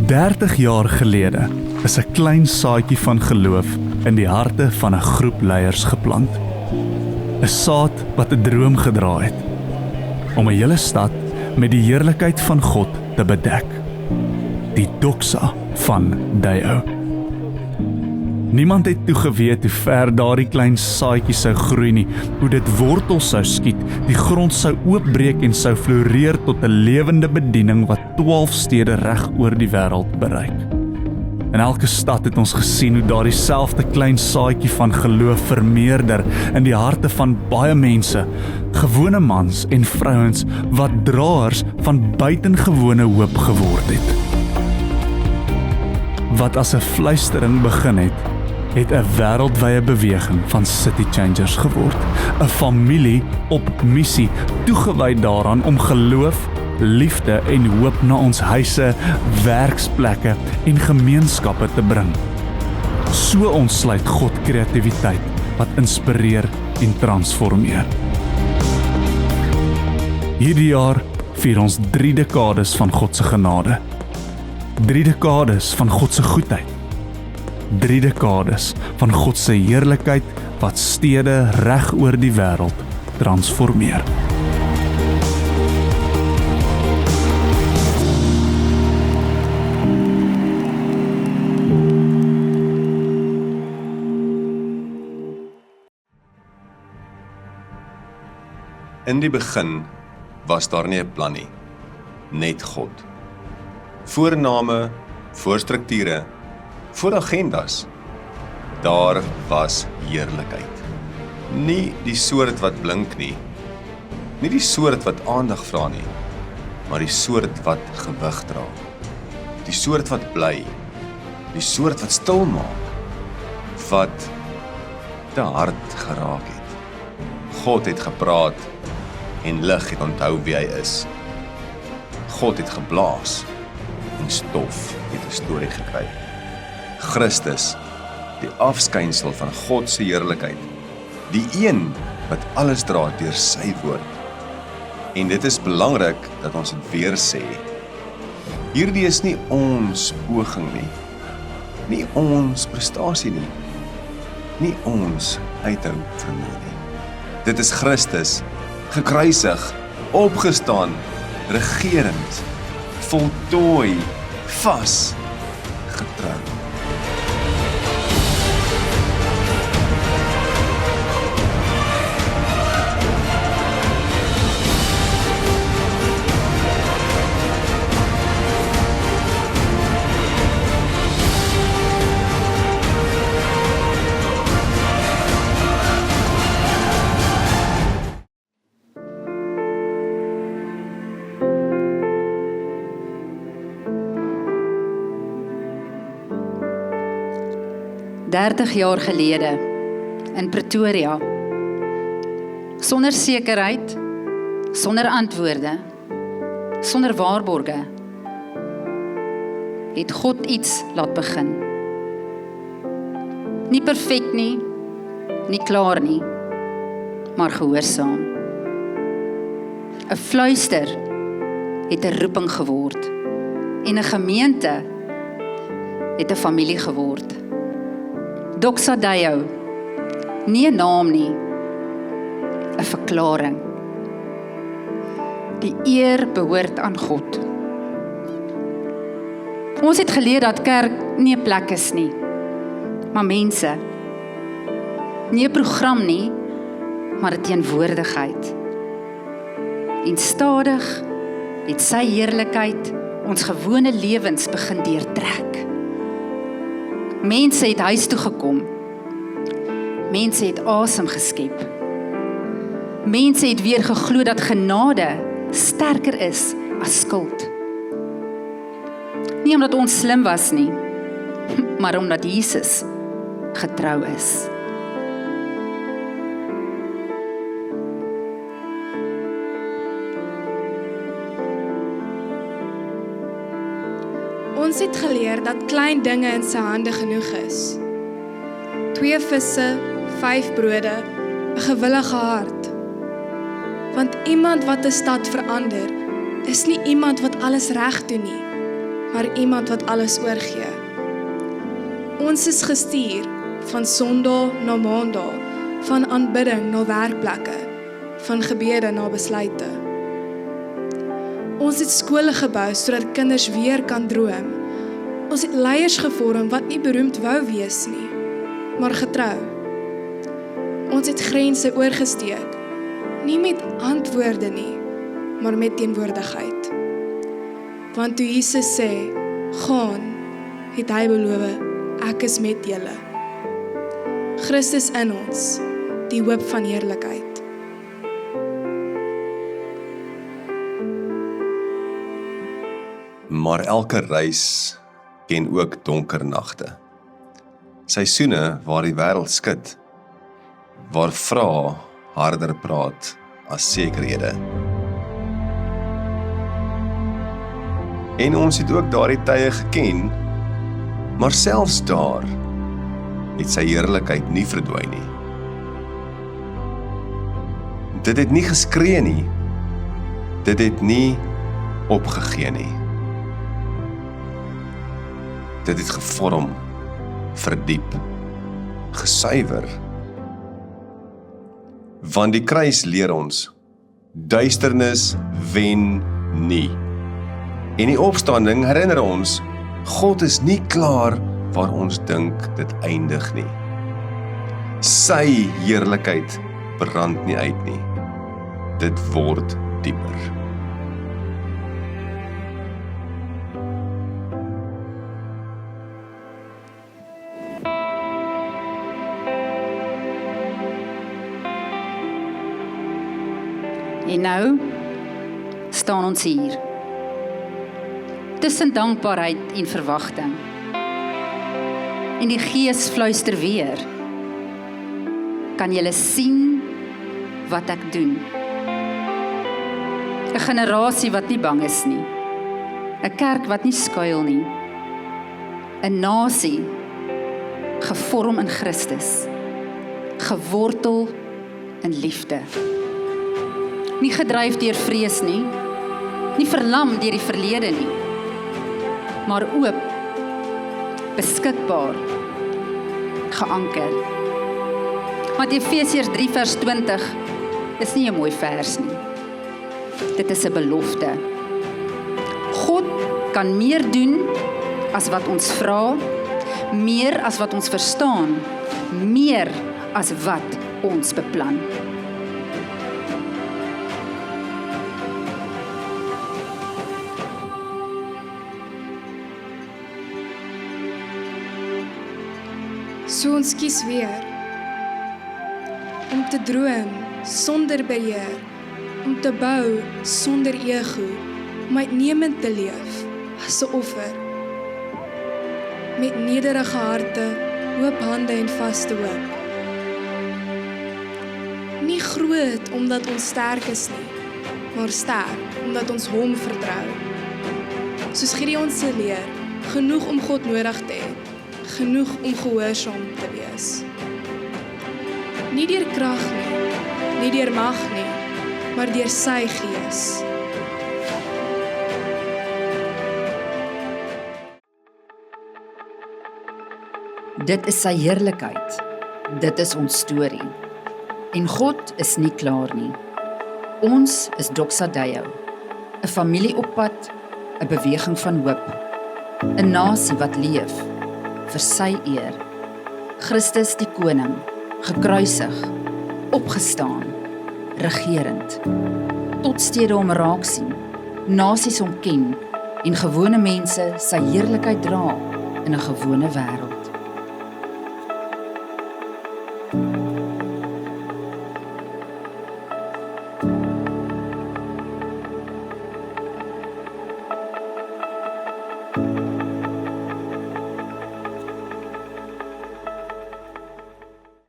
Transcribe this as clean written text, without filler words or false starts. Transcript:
30 jaar gelede is 'n klein saadjie van geloof in die harte van 'n groep leiers geplant. 'n Saad wat 'n droom gedra het, om 'n hele stad met die heerlikheid van God te bedek. Die doxa van Deo. Niemand het toe geweet hoe ver daardie klein saadjie sou groei nie, hoe dit wortels sou skiet, die grond sou oopbreek en sou floreer tot 'n lewende bediening wat 12 stede reg oor die wêreld bereik. In elke stad het ons gesien hoe daardie selfde klein saadjie van geloof vermeerder in die harte van baie mense, gewone mans en vrouens wat draers van buitengewone hoop geword het. Wat as 'n fluistering begin het 'n wêreldwye beweging van City Changers geword. 'n familie op missie, toegewy daaraan om geloof, liefde en hoop na ons huise, werksplekke en gemeenskappe te bring. So ontsluit God kreatiwiteit wat inspireer en transformeer. Hierdie jaar vier ons 3 dekades van God se genade. 3 dekades van God se goedheid. 3 dekades van God se heerlikheid wat stede reg oor die wêreld transformeer. In die begin was daar nie 'n plan nie, net God. Voorname, voor strukture, voor agendas. Daar was heerlikheid. Nie die soort wat blink nie, nie die soort wat aandag vra nie, maar die soort wat gewig dra. Die soort wat bly, die soort wat stil maak, wat te hard geraak het. God het gepraat en lig het onthou wie hy is. God het geblaas en stof het 'n storie gekry. Christus, die afskynsel van God se heerlikheid, die een wat alles dra deur sy woord. En dit is belangrik dat ons dit weer sê. Hierdie is nie ons poging nie ons prestasie nie ons uithou vermoë nie. Dit is Christus, gekruisig, opgestaan, regerend, voltooi, vas, getrou. "30 jaar gelede in Pretoria, sonder sekerheid, sonder antwoorde, sonder waarborge, het God iets laat begin. Nie perfek nie klaar nie, maar gehoorsaam. 'n Fluister het 'n roeping geword en 'n gemeente het 'n familie geword. Doxa Deo, nie 'n naam nie, 'n verklaring. Die eer behoort aan God. Ons het geleer dat kerk nie 'n plek is nie, maar mense. Nie 'n program nie, maar 'n teenwoordigheid. En stadig het sy heerlikheid ons gewone lewens begin deurtrek. Mense het huis toe gekom. Mense het asem geskep. Mense het weer geglo dat genade sterker is as skuld. Nie omdat ons slim was nie, maar omdat Jesus getrou is. Ons het geleer dat klein dinge in sy hande genoeg is. 2 visse, 5 brode, 'n gewillige hart. Want iemand wat 'n stad verander, is nie iemand wat alles reg doen nie, maar iemand wat alles oorgee. Ons is gestuur van Sondag na Maandag, van aanbidding na werkplekke, van gebede na besluite. Ons het skole gebou sodat kinders weer kan droom. Ons het leiers gevorm wat nie beroemd wou wees nie, maar getrou. Ons het grense oorgesteek, nie met antwoorde nie, maar met teenwoordigheid. Want toe Jesus sê, gaan, het hy beloof, ek is met julle. Christus in ons, die hoop van heerlikheid. Maar elke reis ken ook donker nagte. Seisoene waar die wêreld skud, waar vrae harder praat as sekerhede. En ons het ook daardie tye geken, maar selfs daar het sy heerlikheid nie verdwyn nie. Dit het nie geskree nie, dit het nie opgegee nie. Dit het gevorm, verdiep, gesuiwer. Want die kruis leer ons, duisternis wen nie. En die opstanding herinner ons, God is nie klaar waar ons dink dit eindig nie. Sy heerlikheid brand nie uit nie. Dit word dieper. En nou staan ons hier, tussen dankbaarheid en verwagting. En die Gees fluister weer, kan julle sien wat ek doen? 'n generasie wat nie bang is nie, 'n kerk wat nie skuil nie, 'n nasie gevorm in Christus, gewortel in liefde. Nie gedryf deur vrees nie, nie verlam deur die verlede nie, maar oop, beskikbaar, geanker. Want Efesiërs 3 vers 20 is nie 'n mooi vers nie. Dit is 'n belofte. God kan meer doen as wat ons vra, meer as wat ons verstaan, meer as wat ons beplan. So ons kies weer om te droom sonder beheer, om te bou sonder ego, om uitnemend te leef as 'n offer, met nederige harte, oop hande en vaste hoop. Nie groot omdat ons sterk is nie, maar sterk omdat ons hom vertrou. Soos Gideon se leer, genoeg om God nodig te hê, genoeg om gehoorsaam te wees. Nie deur krag nie, nie deur mag nie, maar deur sy Gees. Dit is sy heerlikheid, dit is ons storie. En God is nie klaar nie. Ons is Doxa Deo, 'n familie op pad, 'n beweging van hoop, 'n nasie wat leef vir sy eer. Christus die koning, gekruisig, opgestaan, regerend. Tot stede om raak sien, nasies hom ken en gewone mense sy heerlikheid dra in 'n gewone wêreld.